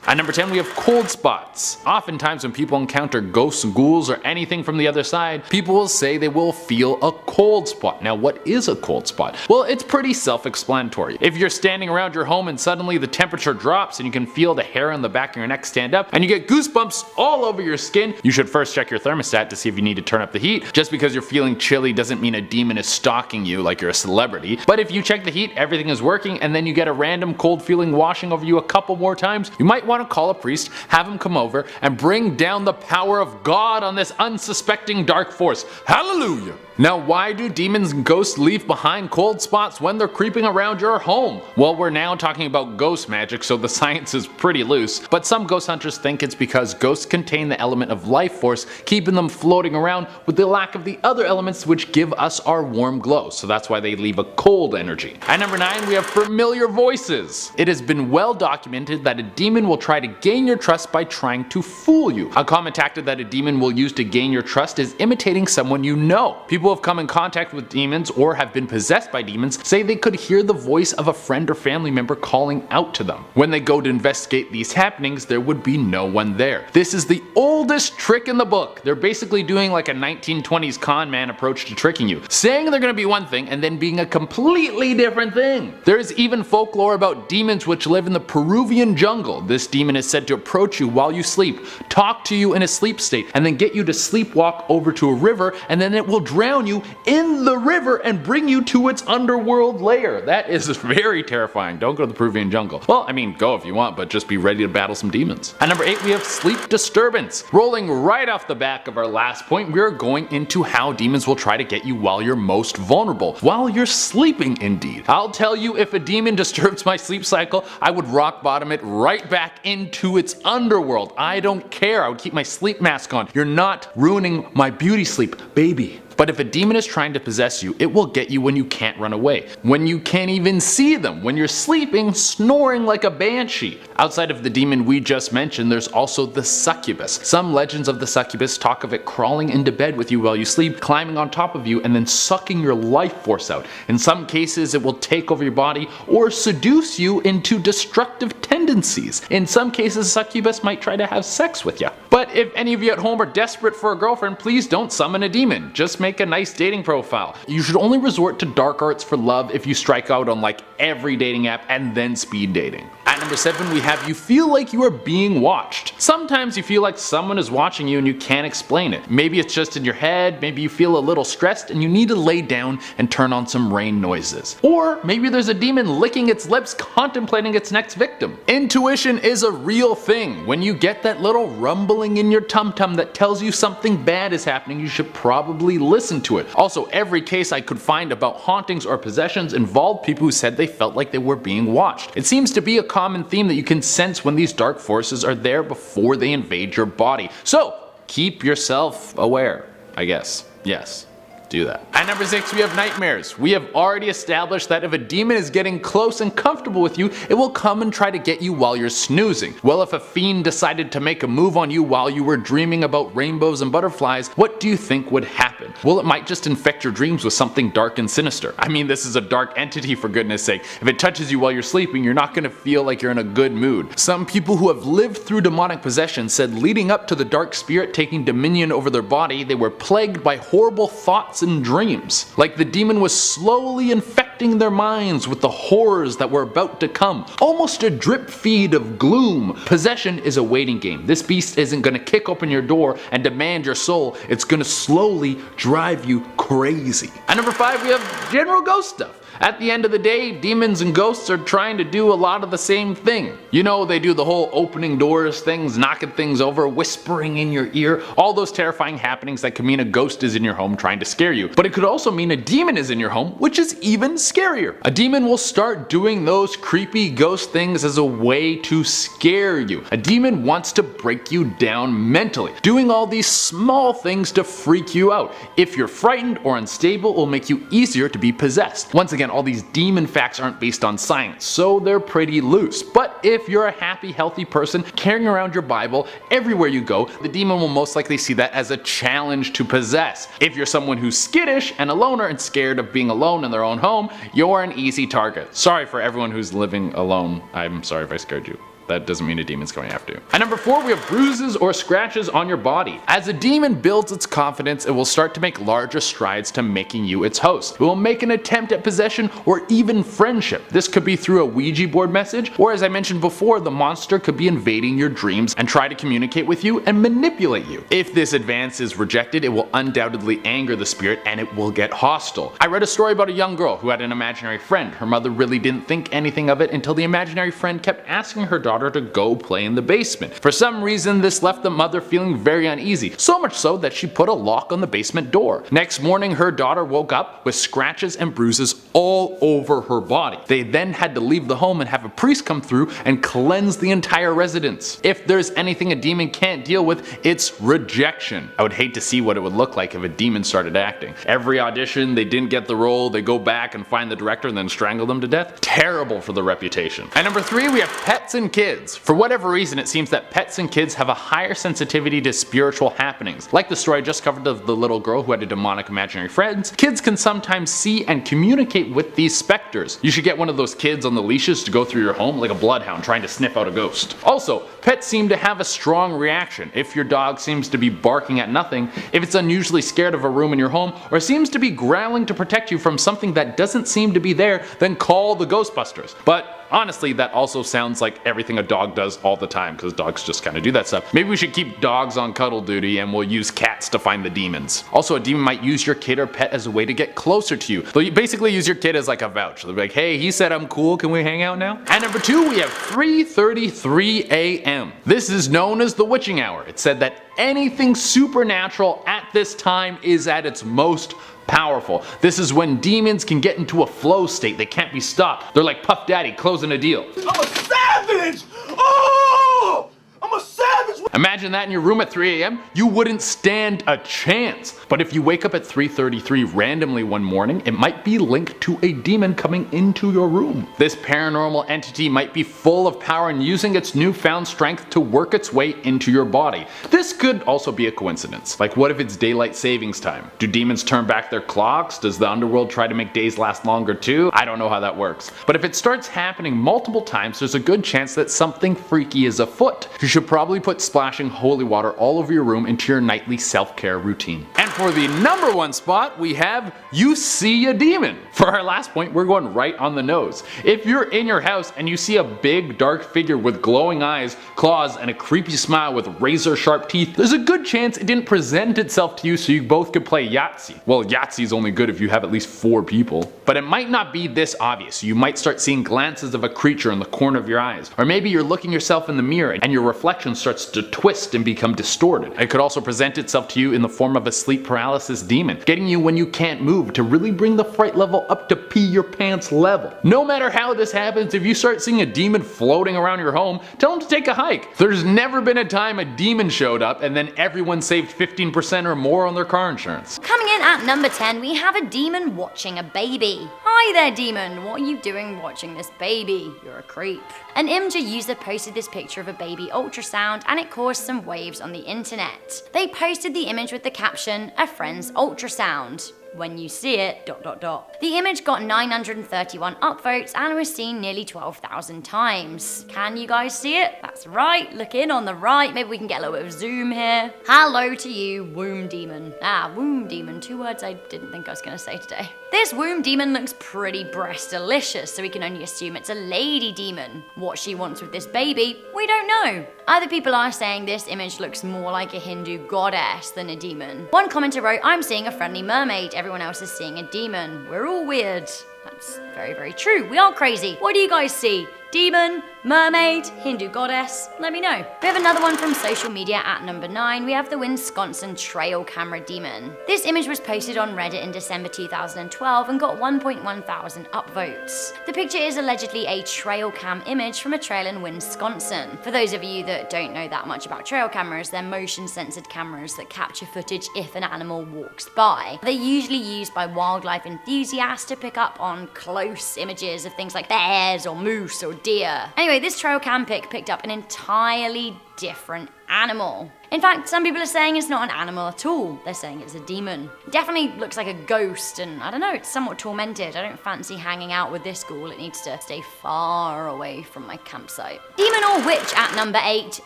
At number 10 we have cold spots. Oftentimes when people encounter ghosts, ghouls, or anything from the other side, people will say they will feel a cold spot. Now what is a cold spot? Well, it's pretty self-explanatory. If you're standing around your home and suddenly the temperature drops and you can feel the hair on the back of your neck stand up and you get goosebumps all over your skin, you should first check your thermostat to see if you need to turn up the heat. Just because you're feeling chilly doesn't mean a demon is stalking you like you're a celebrity. But if you check the heat, everything is working, and then you get a random cold feeling washing over you a couple more times, you might want to call a priest, have him come over, and bring down the power of God on this unsuspecting dark force. Hallelujah! Now why do demons and ghosts leave behind cold spots when they're creeping around your home? Well, we're now talking about ghost magic, so the science is pretty loose, but some ghost hunters think it's because ghosts contain the element of life force, keeping them floating around with the lack of the other elements which give us our warm glow, so that's why they leave a cold energy. At number 9 we have familiar voices. It has been well documented that a demon will try to gain your trust by trying to fool you. A common tactic that a demon will use to gain your trust is imitating someone you know. People who have come in contact with demons or have been possessed by demons say they could hear the voice of a friend or family member calling out to them. When they go to investigate these happenings, there would be no one there. This is the oldest trick in the book. They're basically doing like a 1920s con man approach to tricking you, saying they're going to be one thing and then being a completely different thing. There is even folklore about demons which live in the Peruvian jungle. This demon is said to approach you while you sleep, talk to you in a sleep state, and then get you to sleepwalk over to a river, and then it will drown you in the river and bring you to its underworld lair. That is very terrifying. Don't go to the Peruvian jungle. Well, I mean, go if you want, but just be ready to battle some demons. At number 8 we have sleep disturbance. Rolling right off the back of our last point, we are going into how demons will try to get you while you're most vulnerable. While you're sleeping, indeed. I'll tell you, if a demon disturbs my sleep cycle, I would rock bottom it right back into its underworld. I don't care. I would keep my sleep mask on. You're not ruining my beauty sleep, baby. But if a demon is trying to possess you, it will get you when you can't run away, when you can't even see them, when you're sleeping, snoring like a banshee. Outside of the demon we just mentioned, there's also the succubus. Some legends of the succubus talk of it crawling into bed with you while you sleep, climbing on top of you, and then sucking your life force out. In some cases it will take over your body or seduce you into destructive tendencies. In some cases a succubus might try to have sex with you. But if any of you at home are desperate for a girlfriend, please don't summon a demon. Just make a nice dating profile. You should only resort to dark arts for love if you strike out on like every dating app and then speed dating. At number 7 we have you feel like you are being watched. Sometimes you feel like someone is watching you and you can't explain it. Maybe it's just in your head, maybe you feel a little stressed and you need to lay down and turn on some rain noises. Or maybe there's a demon licking its lips contemplating its next victim. Intuition is a real thing. When you get that little rumbling in your tum-tum that tells you something bad is happening, you should probably listen to it. Also, every case I could find about hauntings or possessions involved people who said they felt like they were being watched. It seems to be a common theme that you can sense when these dark forces are there before they invade your body. So keep yourself aware, I guess. Yes. Do that. At number 6 we have nightmares. We have already established that if a demon is getting close and comfortable with you, it will come and try to get you while you're snoozing. Well, if a fiend decided to make a move on you while you were dreaming about rainbows and butterflies, what do you think would happen? Well, it might just infect your dreams with something dark and sinister. I mean, this is a dark entity, for goodness sake. If it touches you while you're sleeping, you're not going to feel like you're in a good mood. Some people who have lived through demonic possession said leading up to the dark spirit taking dominion over their body, they were plagued by horrible thoughts and dreams. Like the demon was slowly infecting their minds with the horrors that were about to come. Almost a drip feed of gloom. Possession is a waiting game. This beast isn't going to kick open your door and demand your soul. It's going to slowly drive you crazy. At number 5 we have general ghost stuff. At the end of the day, demons and ghosts are trying to do a lot of the same thing. You know, they do the whole opening doors things, knocking things over, whispering in your ear, all those terrifying happenings that can mean a ghost is in your home trying to scare you. But it could also mean a demon is in your home, which is even scarier. A demon will start doing those creepy ghost things as a way to scare you. A demon wants to break you down mentally, doing all these small things to freak you out. If you're frightened or unstable, it will make you easier to be possessed. Once again, all these demon facts aren't based on science, so they're pretty loose. But if you're a happy, healthy person carrying around your Bible everywhere you go, the demon will most likely see that as a challenge to possess. If you're someone who's skittish and a loner and scared of being alone in their own home, you're an easy target. Sorry for everyone who's living alone. I'm sorry if I scared you. that doesn't mean a demon's coming after you. At number 4, we have bruises or scratches on your body. As a demon builds its confidence, it will start to make larger strides to making you its host. It will make an attempt at possession or even friendship. This could be through a Ouija board message, or as I mentioned before, the monster could be invading your dreams and try to communicate with you and manipulate you. If this advance is rejected, it will undoubtedly anger the spirit and it will get hostile. I read a story about a young girl who had an imaginary friend. Her mother really didn't think anything of it until the imaginary friend kept asking her daughter to go play in the basement. For some reason, this left the mother feeling very uneasy, so much so that she put a lock on the basement door. Next morning, her daughter woke up with scratches and bruises all over her body. They then had to leave the home and have a priest come through and cleanse the entire residence. If there's anything a demon can't deal with, it's rejection. I would hate to see what it would look like if a demon started acting. Every audition, they didn't get the role, they go back and find the director and then strangle them to death. Terrible for the reputation. At number 3, we have pets and kids. For whatever reason, it seems that pets and kids have a higher sensitivity to spiritual happenings. Like the story I just covered of the little girl who had a demonic imaginary friend, kids can sometimes see and communicate with these specters. You should get one of those kids on the leashes to go through your home like a bloodhound trying to sniff out a ghost. Also, pets seem to have a strong reaction. If your dog seems to be barking at nothing, if it's unusually scared of a room in your home, or seems to be growling to protect you from something that doesn't seem to be there, then call the Ghostbusters. But honestly, that also sounds like everything a dog does all the time, because dogs just kind of do that stuff. Maybe we should keep dogs on cuddle duty and we'll use cats to find the demons. Also, a demon might use your kid or pet as a way to get closer to you. They'll basically use your kid as like a vouch. They'll be like, hey, he said I'm cool, can we hang out now? At number 2, we have 3:33 a.m. This is known as the witching hour. It's said that anything supernatural at this time is at its most powerful. This is when demons can get into a flow state. They can't be stopped. They're like Puff Daddy closing a deal. I'm a savage! Oh! I'm a savage! Imagine that in your room at 3 a.m. You wouldn't stand a chance. But if you wake up at 3:33 randomly one morning, it might be linked to a demon coming into your room. This paranormal entity might be full of power and using its newfound strength to work its way into your body. This could also be a coincidence. Like, what if it's daylight savings time? Do demons turn back their clocks? Does the underworld try to make days last longer too? I don't know how that works. But if it starts happening multiple times, there's a good chance that something freaky is afoot. You should probably put splashing holy water all over your room into your nightly self-care routine. And for the number 1 spot, we have you see a demon. For our last point, we're going right on the nose. If you're in your house and you see a big dark figure with glowing eyes, claws, and a creepy smile with razor sharp teeth, there's a good chance it didn't present itself to you so you both could play Yahtzee. Well, Yahtzee is only good if you have at least 4 people. But it might not be this obvious. You might start seeing glances of a creature in the corner of your eyes. Or maybe you're looking yourself in the mirror and your reflection starts to twist and become distorted. It could also present itself to you in the form of a sleep paralysis demon, getting you when you can't move to really bring the fright level up to pee your pants level. No matter how this happens, if you start seeing a demon floating around your home, tell them to take a hike. There's never been a time a demon showed up and then everyone saved 15% or more on their car insurance. Coming in at number 10, we have a demon watching a baby. Hi there, demon. What are you doing watching this baby? You're a creep. An Imgur user posted this picture of a baby ultrasound and it caused some waves on the internet. They posted the image with the caption, "A friend's ultrasound. When you see it, ... The image got 931 upvotes and was seen nearly 12,000 times. Can you guys see it? That's right, look in on the right. Maybe we can get a little bit of zoom here. Hello to you, womb demon. Womb demon, 2 words I didn't think I was gonna say today. This womb demon looks pretty breast-delicious, so we can only assume it's a lady demon. What she wants with this baby, we don't know. Other people are saying this image looks more like a Hindu goddess than a demon. One commenter wrote, "I'm seeing a friendly mermaid, everyone else is seeing a demon. We're all weird." That's very, very true. We are crazy. What do you guys see? Demon, mermaid, Hindu goddess? Let me know. We have another one from social media at number 9. We have the Wisconsin trail camera demon. This image was posted on Reddit in December 2012 and got 1.1 thousand upvotes. The picture is allegedly a trail cam image from a trail in Wisconsin. For those of you that don't know that much about trail cameras, they're motion censored cameras that capture footage if an animal walks by. They're usually used by wildlife enthusiasts to pick up on close images of things like bears or moose or deer. Anyway, this trail cam pic picked up an entirely different animal. In fact, some people are saying it's not an animal at all. They're saying it's a demon. It definitely looks like a ghost, and I don't know, it's somewhat tormented. I don't fancy hanging out with this ghoul. It needs to stay far away from my campsite. Demon or witch at number 8,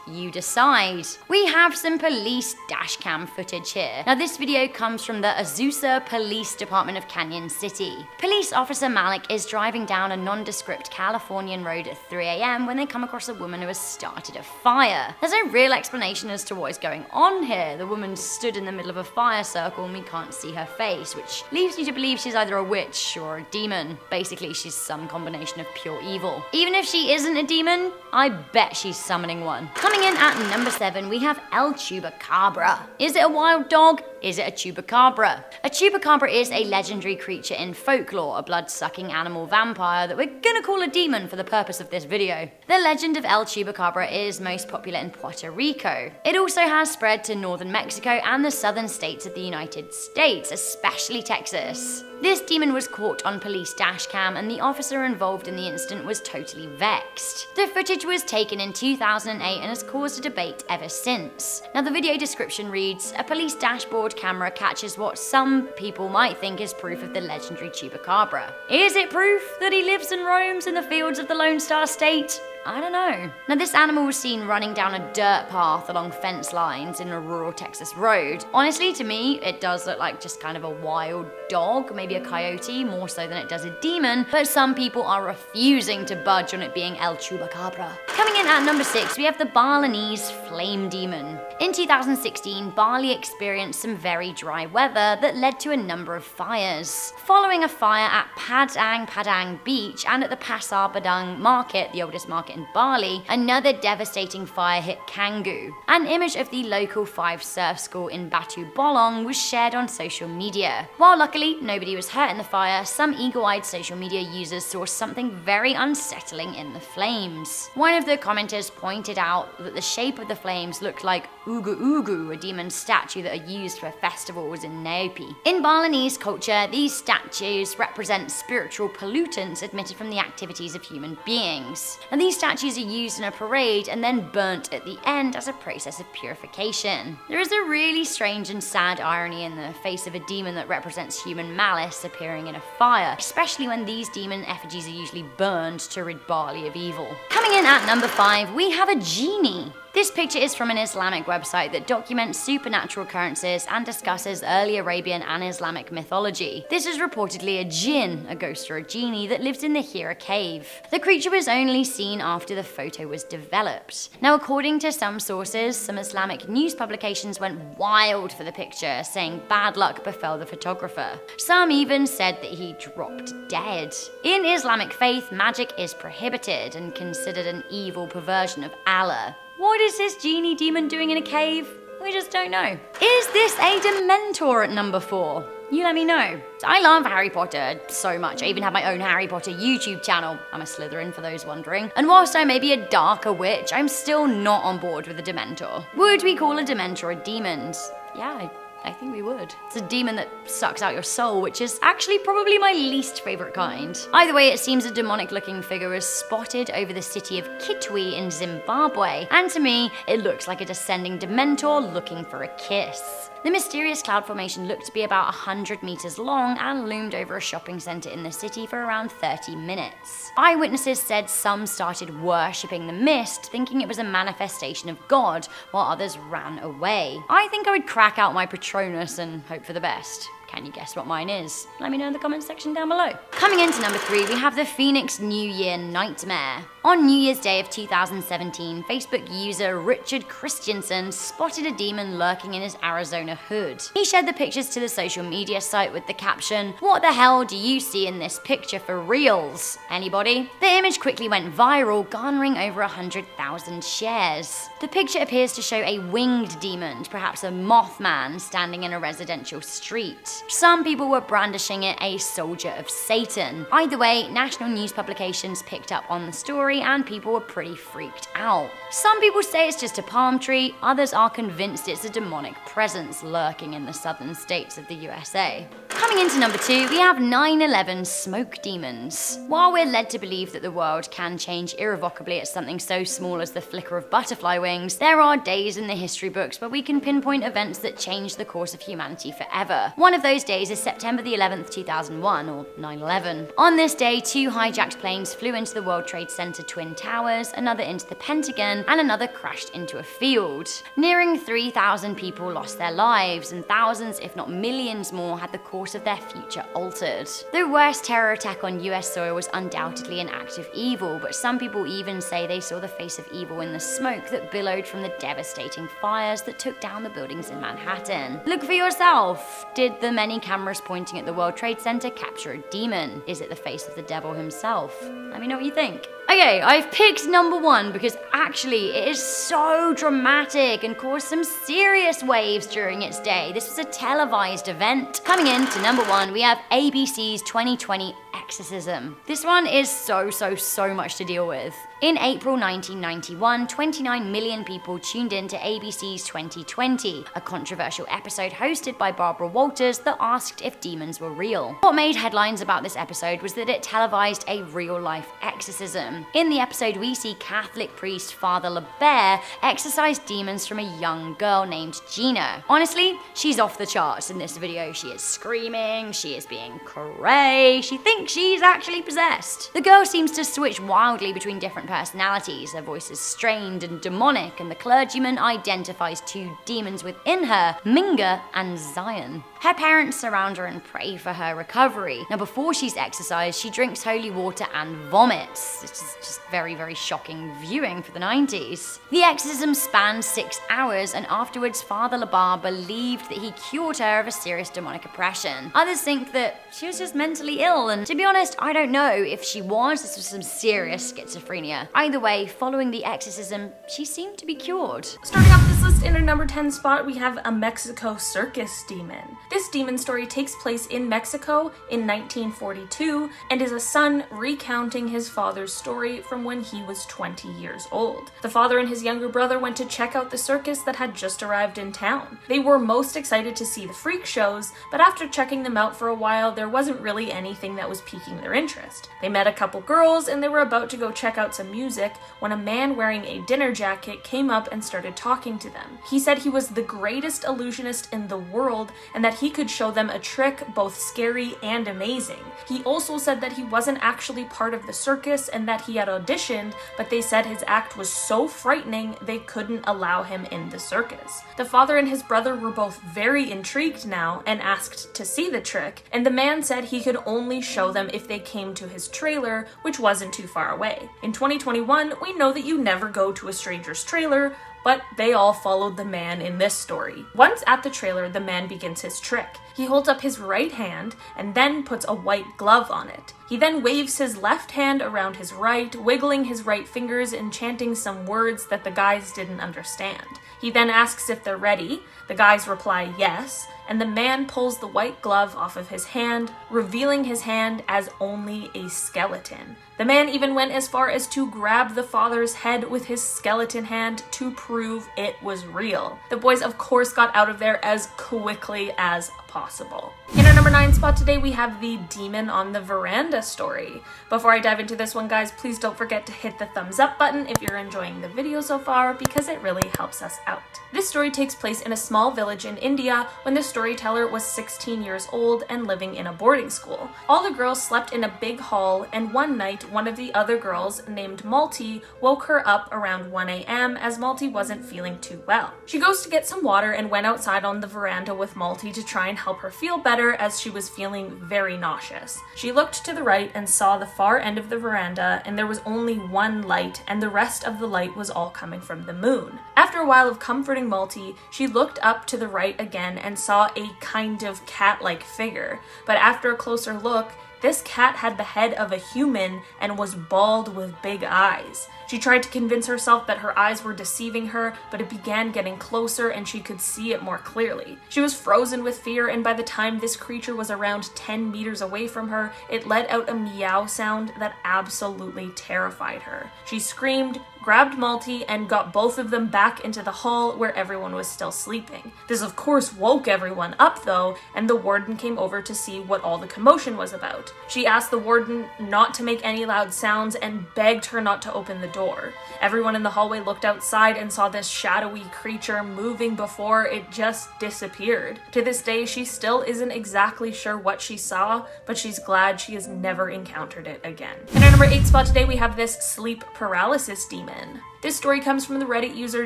you decide. We have some police dashcam footage here. Now this video comes from the Azusa Police Department of Canyon City. Police officer Malik is driving down a nondescript Californian road at 3 a.m. when they come across a woman who has started a fire. There's no real explanation as to what is going on here. The woman stood in the middle of a fire circle and we can't see her face, which leaves you to believe she's either a witch or a demon. Basically, she's some combination of pure evil. Even if she isn't a demon, I bet she's summoning one. Coming in at number 7, we have El Chupacabra. Is it a wild dog? Is it a chupacabra? A chupacabra is a legendary creature in folklore, a blood-sucking animal vampire that we're gonna call a demon for the purpose of this video. The legend of El Chupacabra is most popular in Puerto Rico. It also has spread to northern Mexico and the southern states of the United States, especially Texas. This demon was caught on police dashcam and the officer involved in the incident was totally vexed. The footage was taken in 2008 and has caused a debate ever since. Now the video description reads, a police dashboard camera catches what some people might think is proof of the legendary Chupacabra. Is it proof that he lives and roams in the fields of the Lone Star State? I don't know. Now this animal was seen running down a dirt path along fence lines in a rural Texas road. Honestly, to me, it does look like just kind of a wild dog, maybe a coyote, more so than it does a demon, but some people are refusing to budge on it being El Chupacabra. Coming in at number 6, we have the Balinese Flame Demon. In 2016, Bali experienced some very dry weather that led to a number of fires. Following a fire at Padang Padang Beach and at the Pasar Badang Market, the oldest market in Bali, another devastating fire hit Canggu. An image of the local 5 surf school in Batu Bolong was shared on social media. While luckily nobody was hurt in the fire, some eagle-eyed social media users saw something very unsettling in the flames. One of the commenters pointed out that the shape of the flames looked like Ugu Ugu, a demon statue that are used for festivals in Neopi. In Balinese culture, these statues represent spiritual pollutants emitted from the activities of human beings. And these statues are used in a parade and then burnt at the end as a process of purification. There is a really strange and sad irony in the face of a demon that represents human malice appearing in a fire, especially when these demon effigies are usually burned to rid Bali of evil. Coming in at number 5, we have a genie. This picture is from an Islamic website that documents supernatural occurrences and discusses early Arabian and Islamic mythology. This is reportedly a jinn, a ghost or a genie, that lives in the Hira cave. The creature was only seen after the photo was developed. Now, according to some sources, some Islamic news publications went wild for the picture, saying bad luck befell the photographer. Some even said that he dropped dead. In Islamic faith, magic is prohibited and considered an evil perversion of Allah. What is this genie demon doing in a cave? We just don't know. Is this a Dementor at number 4? You let me know. I love Harry Potter so much. I even have my own Harry Potter YouTube channel. I'm a Slytherin for those wondering. And whilst I may be a darker witch, I'm still not on board with a Dementor. Would we call a Dementor a demon? Yeah, I think we would. It's a demon that sucks out your soul, which is actually probably my least favorite kind. Either way, it seems a demonic-looking figure is spotted over the city of Kitwe in Zimbabwe, and to me, it looks like a descending Dementor looking for a kiss. The mysterious cloud formation looked to be about 100 meters long and loomed over a shopping center in the city for around 30 minutes. Eyewitnesses said some started worshipping the mist, thinking it was a manifestation of God, while others ran away. I think I would crack out my Patronus and hope for the best. Can you guess what mine is? Let me know in the comments section down below. Coming into number 3, we have the Phoenix New Year Nightmare. On New Year's Day of 2017, Facebook user Richard Christensen spotted a demon lurking in his Arizona hood. He shared the pictures to the social media site with the caption, "What the hell do you see in this picture for reals? Anybody?" The image quickly went viral, garnering over 100,000 shares. The picture appears to show a winged demon, perhaps a Mothman, standing in a residential street. Some people were brandishing it a soldier of Satan. Either way, national news publications picked up on the story and people were pretty freaked out. Some people say it's just a palm tree, others are convinced it's a demonic presence lurking in the southern states of the USA. Coming into number 2, we have 9/11 smoke demons. While we're led to believe that the world can change irrevocably at something so small as the flicker of butterfly wings, there are days in the history books where we can pinpoint events that change the course of humanity forever. One of those days is September the 11th, 2001, or 9/11. On this day, 2 hijacked planes flew into the World Trade Center Twin Towers, another into the Pentagon, and another crashed into a field. Nearing 3,000 people lost their lives, and thousands, if not millions more, had the course of their future altered. The worst terror attack on US soil was undoubtedly an act of evil, but some people even say they saw the face of evil in the smoke that billowed from the devastating fires that took down the buildings in Manhattan. Look for yourself. Did the many cameras pointing at the World Trade Center capture a demon? Is it the face of the devil himself? Let me know what you think. Okay, I've picked number 1 because actually it is so dramatic and caused some serious waves during its day. This was a televised event. Coming in to number 1, we have ABC's 2020 Exorcism. This one is so much to deal with. In April 1991, 29 million people tuned in to ABC's 2020, a controversial episode hosted by Barbara Walters that asked if demons were real. What made headlines about this episode was that it televised a real-life exorcism. In the episode, we see Catholic priest Father LeBaire exorcise demons from a young girl named Gina. Honestly, she's off the charts in this video. She is screaming, she is being cray, she thinks she's actually possessed. The girl seems to switch wildly between different personalities. Her voice is strained and demonic, and the clergyman identifies 2 demons within her, Minga and Zion. Her parents surround her and pray for her recovery. Now, before she's exorcised, she drinks holy water and vomits. This is just very shocking viewing for the 90s. The exorcism spanned 6 hours, and afterwards Father LeBaire believed that he cured her of a serious demonic oppression. Others think that she was just mentally ill, and to be honest, I don't know if she was. This was some serious schizophrenia. Either way, following the exorcism, she seemed to be cured. Starting off this list in our number 10 spot, we have a Mexico circus demon. This demon story takes place in Mexico in 1942 and is a son recounting his father's story from when he was 20 years old. The father and his younger brother went to check out the circus that had just arrived in town. They were most excited to see the freak shows, but after checking them out for a while, there wasn't really anything that was piquing their interest. They met a couple girls and they were about to go check out some music when a man wearing a dinner jacket came up and started talking to them. He said he was the greatest illusionist in the world and that he could show them a trick both scary and amazing. He also said that he wasn't actually part of the circus and that he had auditioned, but they said his act was so frightening they couldn't allow him in the circus. The father and his brother were both very intrigued now and asked to see the trick, and the man said he could only show them if they came to his trailer, which wasn't too far away. In 2021, we know that you never go to a stranger's trailer, but they all followed the man in this story. Once at the trailer, the man begins his trick. He holds up his right hand and then puts a white glove on it. He then waves his left hand around his right, wiggling his right fingers and chanting some words that the guys didn't understand. He then asks if they're ready. The guys reply yes, and the man pulls the white glove off of his hand, revealing his hand as only a skeleton. The man even went as far as to grab the father's head with his skeleton hand to prove it was real. The boys, of course, got out of there as quickly as possible. In our number 9 spot today, we have the Demon on the Veranda story. Before I dive into this one, guys, please don't forget to hit the thumbs up button if you're enjoying the video so far, because it really helps us out. This story takes place in a small village in India when the storyteller was 16 years old and living in a boarding school. All the girls slept in a big hall, and one night, one of the other girls, named Malty, woke her up around 1 a.m. as Malty wasn't feeling too well. She goes to get some water and went outside on the veranda with Malty to try and help her feel better as she was feeling very nauseous. She looked to the right and saw the far end of the veranda, and there was only one light, and the rest of the light was all coming from the moon. After a while of comforting Malty, she looked up to the right again and saw a kind of cat-like figure, but after a closer look, this cat had the head of a human and was bald with big eyes. She tried to convince herself that her eyes were deceiving her, but it began getting closer and she could see it more clearly. She was frozen with fear, and by the time this creature was around 10 meters away from her, it let out a meow sound that absolutely terrified her. She screamed, grabbed Malty and got both of them back into the hall where everyone was still sleeping. This of course woke everyone up though, and the warden came over to see what all the commotion was about. She asked the warden not to make any loud sounds and begged her not to open the door. Everyone in the hallway looked outside and saw this shadowy creature moving before it just disappeared. To this day, she still isn't exactly sure what she saw, but she's glad she has never encountered it again. In our number 8 spot today, we have this sleep paralysis demon. This story comes from the Reddit user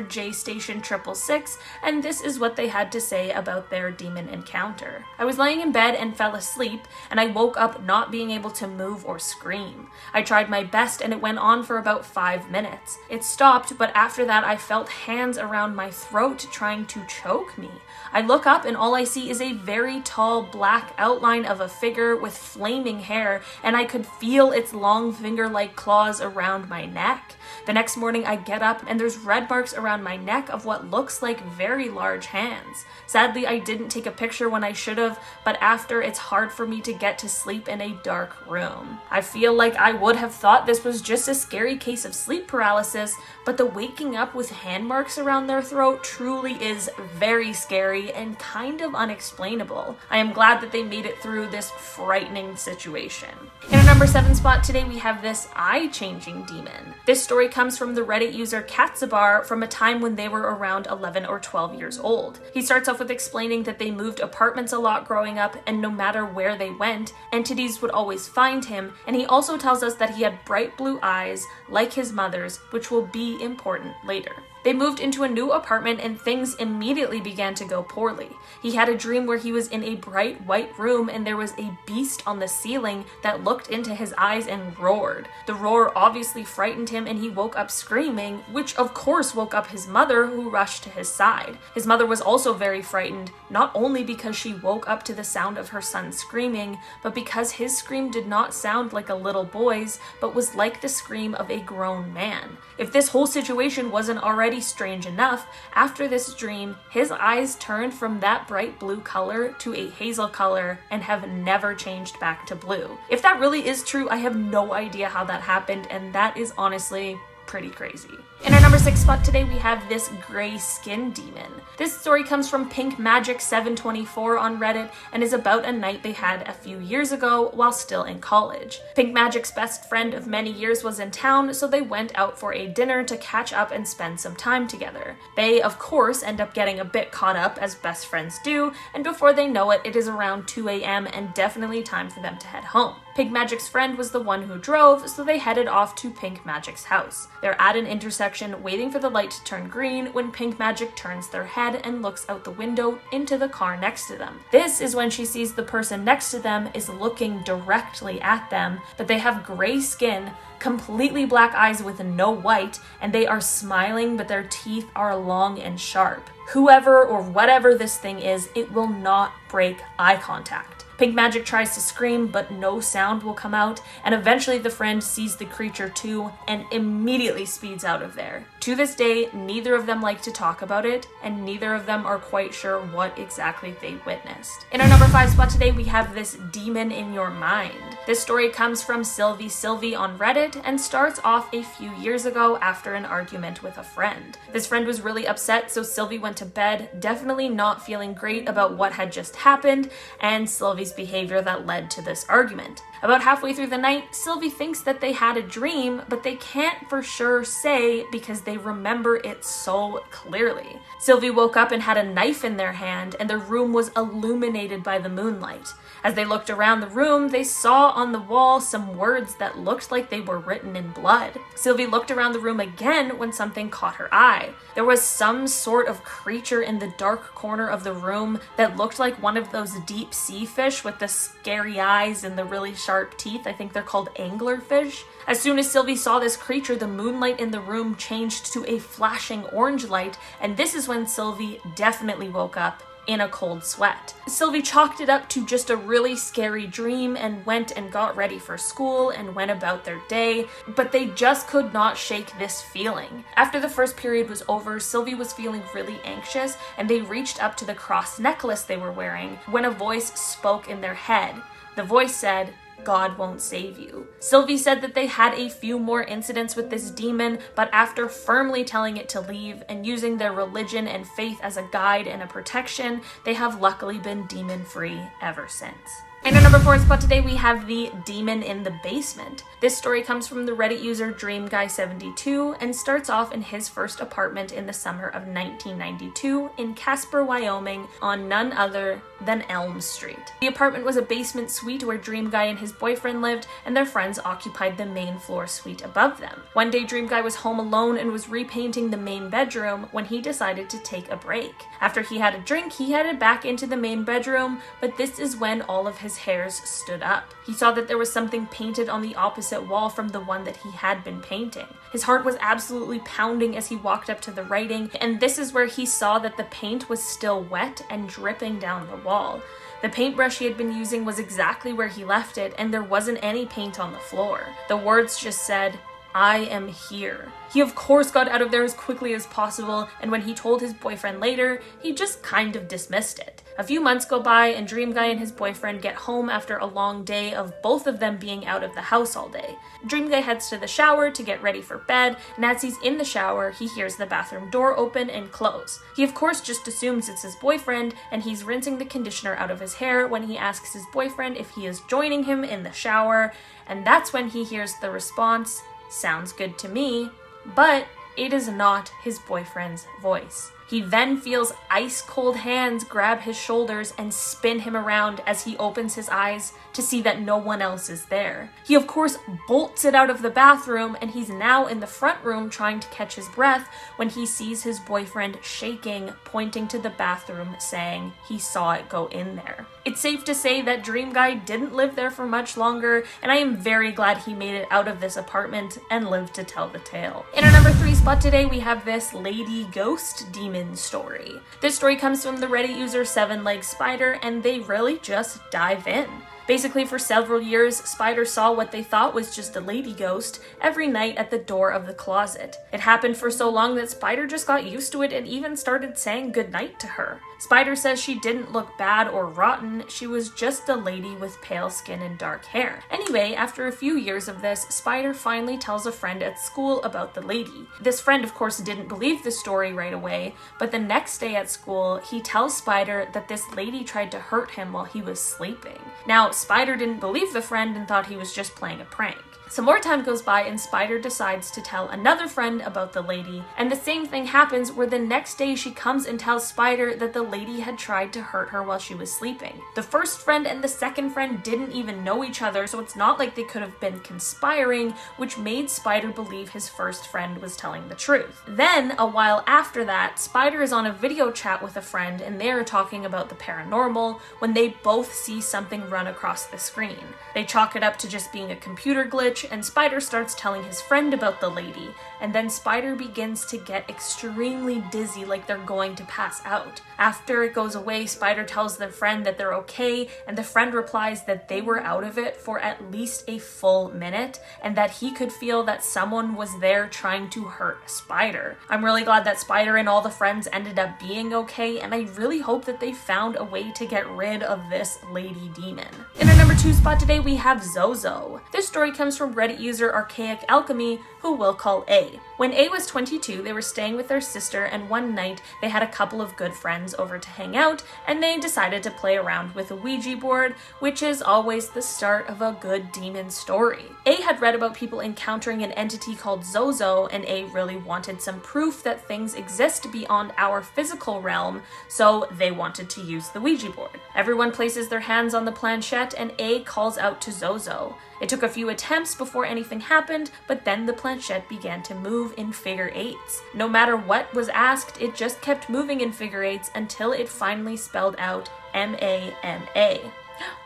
JStation666, and this is what they had to say about their demon encounter. I was laying in bed and fell asleep, and I woke up not being able to move or scream. I tried my best and it went on for about 5 minutes. It stopped, but after that I felt hands around my throat trying to choke me. I look up and all I see is a very tall black outline of a figure with flaming hair, and I could feel its long finger-like claws around my neck. The next morning I get up and there's red marks around my neck of what looks like very large hands. Sadly, I didn't take a picture when I should have, but after it's hard for me to get to sleep in a dark room. I feel like I would have thought this was just a scary case of sleep paralysis, but the waking up with hand marks around their throat truly is very scary and kind of unexplainable. I am glad that they made it through this frightening situation. In our number 7 spot today, we have this eye-changing demon. This story comes from the Reddit user Katzabar from a time when they were around 11 or 12 years old. He starts off with explaining that they moved apartments a lot growing up, and no matter where they went, entities would always find him, and he also tells us that he had bright blue eyes like his mother's, which will be important later. They moved into a new apartment and things immediately began to go poorly. He had a dream where he was in a bright white room and there was a beast on the ceiling that looked into his eyes and roared. The roar obviously frightened him and he woke up screaming, which of course woke up his mother, who rushed to his side. His mother was also very frightened, not only because she woke up to the sound of her son screaming, but because his scream did not sound like a little boy's, but was like the scream of a grown man. If this whole situation wasn't already strange enough, after this dream, his eyes turned from that bright blue color to a hazel color and have never changed back to blue. If that really is true, I have no idea how that happened, and that is honestly pretty crazy. In our number 6 spot today, we have this gray skin demon. This story comes from Pink Magic 724 on Reddit and is about a night they had a few years ago while still in college. Pink Magic's best friend of many years was in town, so they went out for a dinner to catch up and spend some time together. They, of course, end up getting a bit caught up, as best friends do, and before they know it, it is around 2 a.m. and definitely time for them to head home. Pink Magic's friend was the one who drove, so they headed off to Pink Magic's house. They're at an intersection waiting for the light to turn green when Pink Magic turns their head and looks out the window into the car next to them. This is when she sees the person next to them is looking directly at them, but they have gray skin, completely black eyes with no white, and they are smiling, but their teeth are long and sharp. Whoever or whatever this thing is, it will not break eye contact. Pink Magic tries to scream, but no sound will come out, and eventually the friend sees the creature too and immediately speeds out of there. To this day, neither of them like to talk about it, and neither of them are quite sure what exactly they witnessed. In our number 5 spot today, we have this demon in your mind. This story comes from Sylvie on Reddit and starts off a few years ago after an argument with a friend. This friend was really upset, so Sylvie went to bed, definitely not feeling great about what had just happened, and Sylvie's behavior that led to this argument. About halfway through the night, Sylvie thinks that they had a dream, but they can't for sure say because they remember it so clearly. Sylvie woke up and had a knife in their hand, and their room was illuminated by the moonlight. As they looked around the room, they saw on the wall some words that looked like they were written in blood. Sylvie looked around the room again when something caught her eye. There was some sort of creature in the dark corner of the room that looked like one of those deep sea fish with the scary eyes and the really sharp teeth. I think they're called anglerfish. As soon as Sylvie saw this creature, the moonlight in the room changed to a flashing orange light, and this is when Sylvie definitely woke up in a cold sweat. Sylvie chalked it up to just a really scary dream and went and got ready for school and went about their day, but they just could not shake this feeling. After the first period was over, Sylvie was feeling really anxious, and they reached up to the cross necklace they were wearing when a voice spoke in their head. The voice said, God won't save you. Sylvie said that they had a few more incidents with this demon, but after firmly telling it to leave and using their religion and faith as a guide and a protection, they have luckily been demon-free ever since. In our number 4 spot today, we have the Demon in the Basement. This story comes from the Reddit user DreamGuy72 and starts off in his first apartment in the summer of 1992 in Casper, Wyoming, on none other than Elm Street. The apartment was a basement suite where Dreamguy and his boyfriend lived, and their friends occupied the main floor suite above them. One day, Dreamguy was home alone and was repainting the main bedroom when he decided to take a break. After he had a drink, he headed back into the main bedroom, but this is when all of his hairs stood up. He saw that there was something painted on the opposite wall from the one that he had been painting. His heart was absolutely pounding as he walked up to the writing, and this is where he saw that the paint was still wet and dripping down the wall. The paintbrush he had been using was exactly where he left it, and there wasn't any paint on the floor. The words just said, "I am here." He of course got out of there as quickly as possible, and when he told his boyfriend later, he just kind of dismissed it. A few months go by and Dreamguy and his boyfriend get home after a long day of both of them being out of the house all day. Dreamguy heads to the shower to get ready for bed, and as he's in the shower, he hears the bathroom door open and close. He of course just assumes it's his boyfriend, and he's rinsing the conditioner out of his hair when he asks his boyfriend if he is joining him in the shower, and that's when he hears the response, "Sounds good to me," but it is not his boyfriend's voice. He then feels ice-cold hands grab his shoulders and spin him around as he opens his eyes to see that no one else is there. He of course bolts it out of the bathroom, and he's now in the front room trying to catch his breath when he sees his boyfriend shaking, pointing to the bathroom, saying he saw it go in there. It's safe to say that Dreamguy didn't live there for much longer, and I am very glad he made it out of this apartment and lived to tell the tale. In our number 3 spot today, we have this Lady Ghost Demon story. This story comes from the Reddit user 7-Legged Spider, and they really just dive in. Basically, for several years, Spider saw what they thought was just a lady ghost every night at the door of the closet. It happened for so long that Spider just got used to it and even started saying goodnight to her. Spider says she didn't look bad or rotten, she was just a lady with pale skin and dark hair. Anyway, after a few years of this, Spider finally tells a friend at school about the lady. This friend, of course, didn't believe the story right away, but the next day at school, he tells Spider that this lady tried to hurt him while he was sleeping. Now, Spider didn't believe the friend and thought he was just playing a prank. Some more time goes by and Spider decides to tell another friend about the lady, and the same thing happens where the next day she comes and tells Spider that the lady had tried to hurt her while she was sleeping. The first friend and the second friend didn't even know each other, so it's not like they could have been conspiring, which made Spider believe his first friend was telling the truth. Then, a while after that, Spider is on a video chat with a friend and they are talking about the paranormal when they both see something run across the screen. They chalk it up to just being a computer glitch, and Spider starts telling his friend about the lady, and then Spider begins to get extremely dizzy, like they're going to pass out. After it goes away, Spider tells their friend that they're okay, and the friend replies that they were out of it for at least a full minute, and that he could feel that someone was there trying to hurt Spider. I'm really glad that Spider and all the friends ended up being okay, and I really hope that they found a way to get rid of this lady demon. In our number 2 spot today, we have Zozo. This story comes from Reddit user Archaic Alchemy, who we'll call A. When A was 22, they were staying with their sister, and one night they had a couple of good friends over to hang out, and they decided to play around with a Ouija board, which is always the start of a good demon story. A had read about people encountering an entity called Zozo, and A really wanted some proof that things exist beyond our physical realm, so they wanted to use the Ouija board. Everyone places their hands on the planchette, and A calls out to Zozo. It took a few attempts before anything happened, but then the planchette began to move in figure eights. No matter what was asked, it just kept moving in figure eights until it finally spelled out M-A-M-A.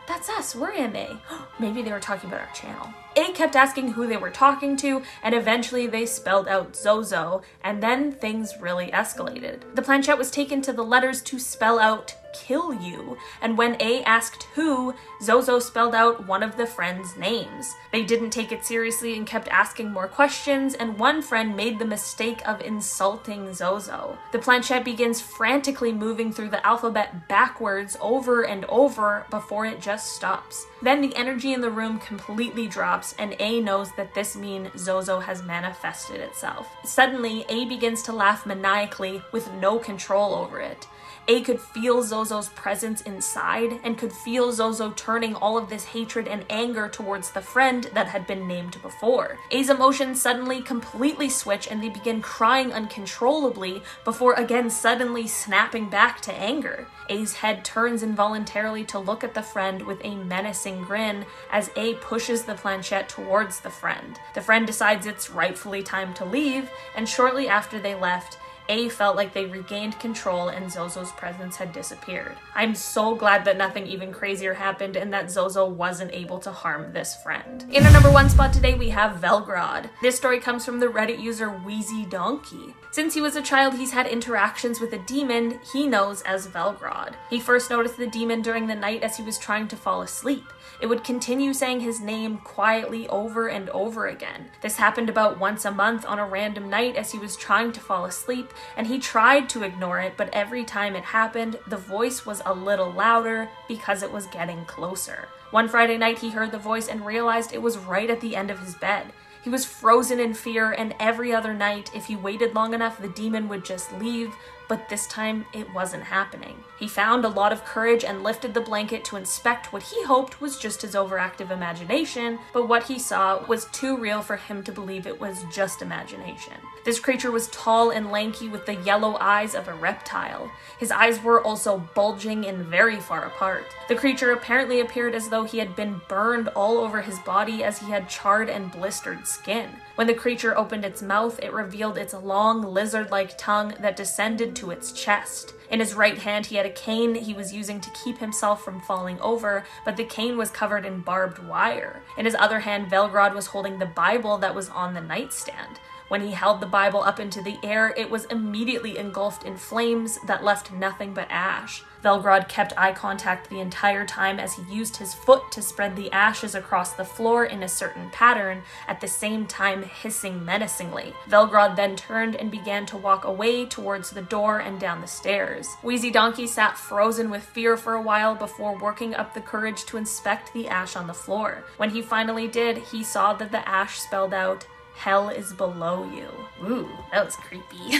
That's us, we're MA. Maybe they were talking about our channel. A kept asking who they were talking to, and eventually they spelled out Zozo, and then things really escalated. The planchette was taken to the letters to spell out kill you. And when A asked who, Zozo spelled out one of the friends' names. They didn't take it seriously and kept asking more questions, and one friend made the mistake of insulting Zozo. The planchette begins frantically moving through the alphabet backwards over and over before it just stops. Then the energy in the room completely drops, and A knows that this means Zozo has manifested itself. Suddenly, A begins to laugh maniacally with no control over it. A could feel Zozo's presence inside and could feel Zozo turning all of this hatred and anger towards the friend that had been named before. A's emotions suddenly completely switch and they begin crying uncontrollably before again suddenly snapping back to anger. A's head turns involuntarily to look at the friend with a menacing grin as A pushes the planchette towards the friend. The friend decides it's rightfully time to leave, and shortly after they left, A felt like they regained control and Zozo's presence had disappeared. I'm so glad that nothing even crazier happened and that Zozo wasn't able to harm this friend. In our number 1 spot today, we have Velgrod. This story comes from the Reddit user Wheezy Donkey. Since he was a child, he's had interactions with a demon he knows as Velgrod. He first noticed the demon during the night as he was trying to fall asleep. It would continue saying his name quietly over and over again. This happened about once a month on a random night as he was trying to fall asleep, and he tried to ignore it, but every time it happened, the voice was a little louder because it was getting closer. One Friday night, he heard the voice and realized it was right at the end of his bed. He was frozen in fear, and every other night, if he waited long enough, the demon would just leave, but this time it wasn't happening. He found a lot of courage and lifted the blanket to inspect what he hoped was just his overactive imagination, but what he saw was too real for him to believe it was just imagination. This creature was tall and lanky with the yellow eyes of a reptile. His eyes were also bulging and very far apart. The creature apparently appeared as though he had been burned all over his body as he had charred and blistered skin. When the creature opened its mouth, it revealed its long lizard-like tongue that descended to its chest. In his right hand, he had a cane he was using to keep himself from falling over, but the cane was covered in barbed wire. In his other hand, Velgrod was holding the Bible that was on the nightstand. When he held the Bible up into the air, it was immediately engulfed in flames that left nothing but ash. Velgrod kept eye contact the entire time as he used his foot to spread the ashes across the floor in a certain pattern, at the same time hissing menacingly. Velgrod then turned and began to walk away towards the door and down the stairs. Wheezy Donkey sat frozen with fear for a while before working up the courage to inspect the ash on the floor. When he finally did, he saw that the ash spelled out, "Hell is below you." Ooh, that was creepy.